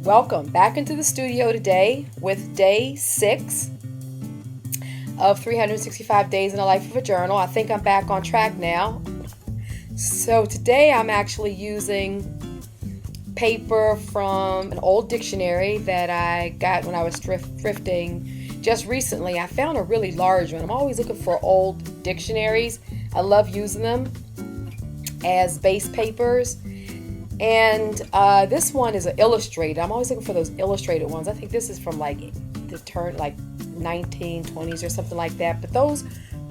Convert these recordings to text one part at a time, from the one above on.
Welcome back into the studio today with day 6 of 365 days in the life of a journal. I think I'm back on track now. So today I'm actually using paper from an old dictionary that I got when I was thrifting just recently. I found a really large one. I'm always looking for old dictionaries. I love using them as base papers. And this one is an illustrated. I'm always looking for those illustrated ones. I think this is from like 1920s or something like that. But those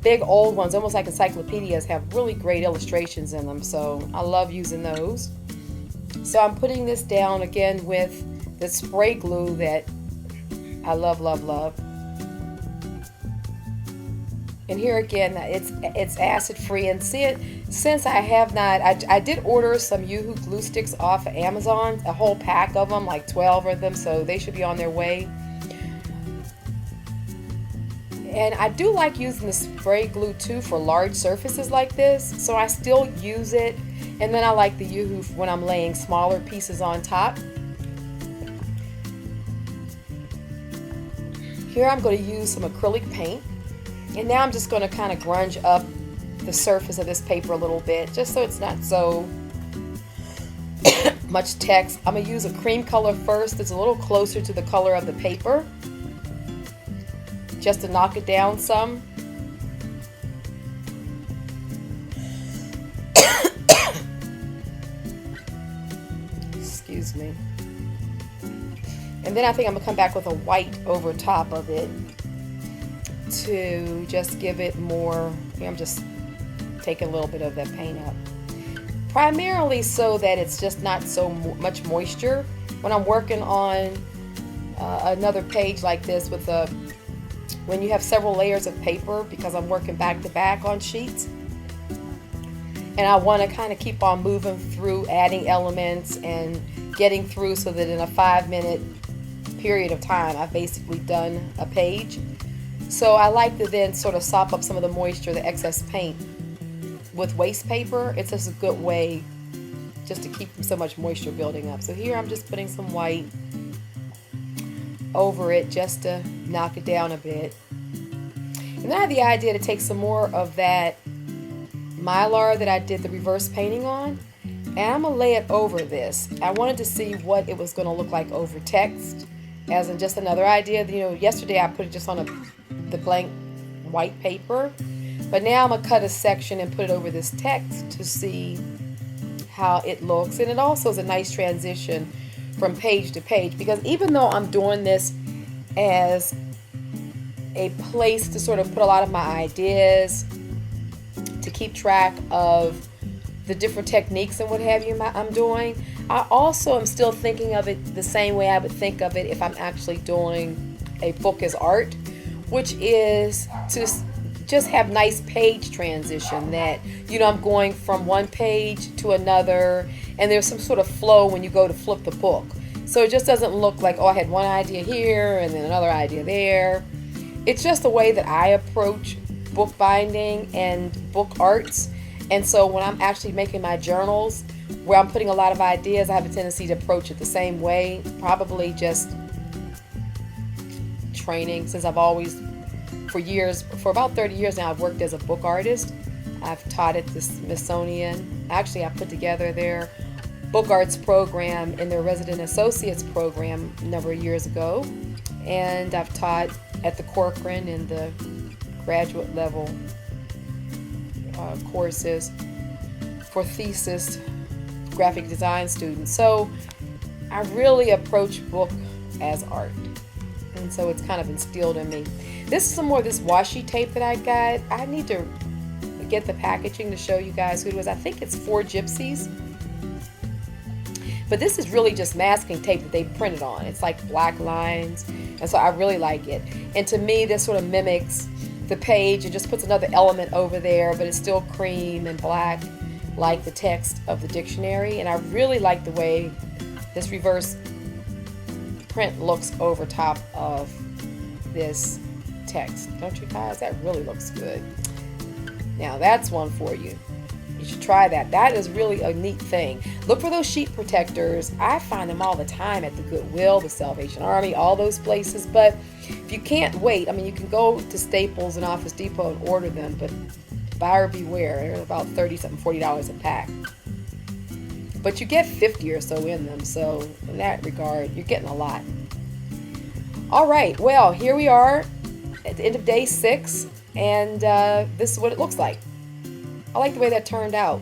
big old ones, almost like encyclopedias, have really great illustrations in them. So I love using those. So I'm putting this down again with the spray glue that I love, love, love. And here again, it's acid free. And see it, since I have not, I did order some Yoo-Hoo glue sticks off of Amazon, a whole pack of them, like 12 of them, so they should be on their way. And I do like using the spray glue too for large surfaces like this, so I still use it. And then I like the Yoo-Hoo when I'm laying smaller pieces on top. Here I'm going to use some acrylic paint. And now I'm just going to kind of grunge up the surface of this paper a little bit, just so it's not so much text. I'm going to use a cream color first. It's a little closer to the color of the paper, just to knock it down some. Excuse me. And then I think I'm going to come back with a white over top of it to just give it more. I'm just taking a little bit of that paint up, primarily so that it's just not so much moisture when I'm working on another page like this with when you have several layers of paper, because I'm working back to back on sheets, and I want to kind of keep on moving through, adding elements and getting through, so that in a 5-minute period of time I've basically done a page. So I like to then sort of sop up some of the moisture, the excess paint, with waste paper. It's just a good way just to keep so much moisture building up. So here I'm just putting some white over it just to knock it down a bit. And then I had the idea to take some more of that mylar that I did the reverse painting on, and I'm going to lay it over this. I wanted to see what it was going to look like over text, as in just another idea. You know, yesterday I put it just on the blank white paper, but now I'm going to cut a section and put it over this text to see how it looks. And it also is a nice transition from page to page, because even though I'm doing this as a place to sort of put a lot of my ideas, to keep track of the different techniques and what have you I'm doing, I also am still thinking of it the same way I would think of it if I'm actually doing a book as art, which is to just have nice page transition, that, you know, I'm going from one page to another, and there's some sort of flow when you go to flip the book. So it just doesn't look like, oh, I had one idea here and then another idea there. It's just the way that I approach book binding and book arts. And so when I'm actually making my journals, where I'm putting a lot of ideas, I have a tendency to approach it the same way. Probably just training, since I've always, for about 30 years now, I've worked as a book artist. I've taught at the Smithsonian. Actually, I put together their book arts program in their resident associates program a number of years ago. And I've taught at the Corcoran in the graduate level courses for thesis graphic design students. So I really approach book as art, and so it's kind of instilled in me. This is some more of this washi tape that I got. I need to get the packaging to show you guys who it was. I think it's 4 Gypsies, but this is really just masking tape that they printed on. It's like black lines, and so I really like it. And to me, this sort of mimics the page. It just puts another element over there, but it's still cream and black like the text of the dictionary. And I really like the way this reverse print looks over top of this text. Don't you guys? That really looks good. Now that's one for you. You should try that. That is really a neat thing. Look for those sheet protectors. I find them all the time at the Goodwill, the Salvation Army, all those places. But if you can't wait, I mean, you can go to Staples and Office Depot and order them, but buyer beware. They're about $30-something, $40 a pack. But you get 50 or so in them, so in that regard, you're getting a lot. All right, well, here we are at the end of day 6, and this is what it looks like. I like the way that turned out.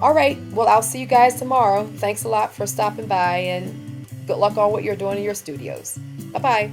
All right, well, I'll see you guys tomorrow. Thanks a lot for stopping by, and good luck on what you're doing in your studios. Bye-bye.